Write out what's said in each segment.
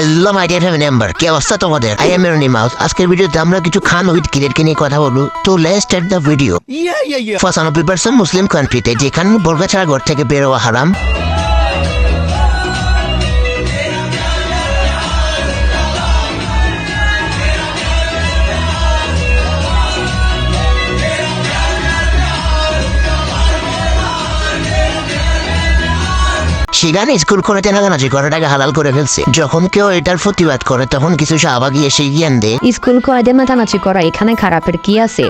Hello my dear family member, কি অবস্থা তোমাদের? I am Ernie Mouse. আজকের ভিডিওতে আমরা কিছু খান উইথ কিডকে নিয়ে কথা বলবো। তো লেটস স্টার্ট দ্য ভিডিও। 95% মুসলিম কান্ট্রিতে যেখানে বোরকা ছাড়া ঘর থেকে বেরোয়া হারাম, সেখানে স্কুল কলেজে নাগানাজি করাটাকে হালাল করে ফেলছে। যখন কেউ এটার প্রতিবাদ করে তখন কিছু শাহবাগী এসে জ্ঞান দেয় স্কুল কলেজে মাতানাচি করা এখানে খারাপের কি আছে?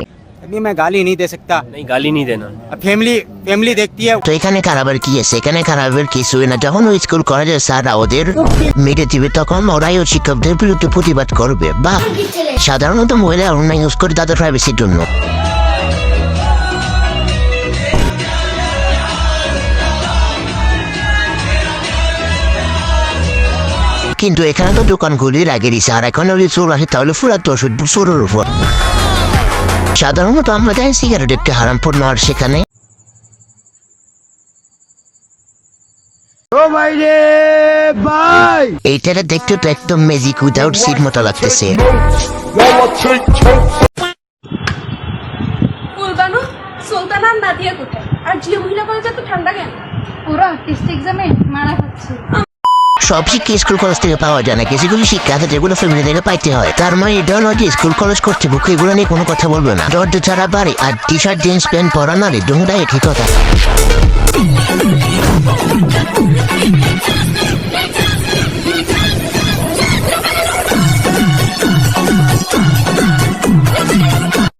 अभी मैं गाली नहीं दे सकता। नहीं, गाली नहीं देना। अब फैमिली देखती है। তো এখানে খারাপের কি আছে? এখানে খারাপের কিছুই না। যখন ওই স্কুল কলেজের স্যাররা ওদের মেরে দিবে তখন ওরাই ও শিক্ষকদের বিরুদ্ধে প্রতিবাদ করবে। বা সাধারণত মহিলা অনলাইন ইউজ করে তাদের প্রাইভেসির জন্য। কিন্তু এখানে তো দোকানগুলি লাগিয়ে দিছে, আর এখন যদি চোর আসে তাহলে পুরা দোষ চোরের উপর। সাধারণত আমরা জানি সিগারেট একটি হারাম পণ্য, আর সেখানে এইটারে দেখতে তো একদম ম্যাজিক উইদাউট সিট মতো লাগতেছে। ফুলবানু সুলতানা নাদিয়া কোথায়? আর জিও মহিলা কলেজে তো ঠান্ডা কেন? ওরা টেস্ট এক্সামে মারা খাচ্ছে। সব শিক্ষা স্কুল কলেজ থেকে পাওয়া যায় না, কিছু কিছু শিক্ষা আছে যেগুলো ফ্যামিলি থেকে পাইতে হয়। তার মানে এটা নয় যে স্কুল কলেজ কর্তৃপক্ষ এগুলো নিয়ে কোনো কথা বলবে না। দরজা ছাড়া বাড়ি আর টি শার্ট জিন্স প্যান্ট পরা নারী দুটাই একই কথা।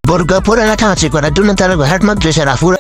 বোরকা পরে নাচানাচি করার জন্য তারা হাট মাদ্রাসার আফুর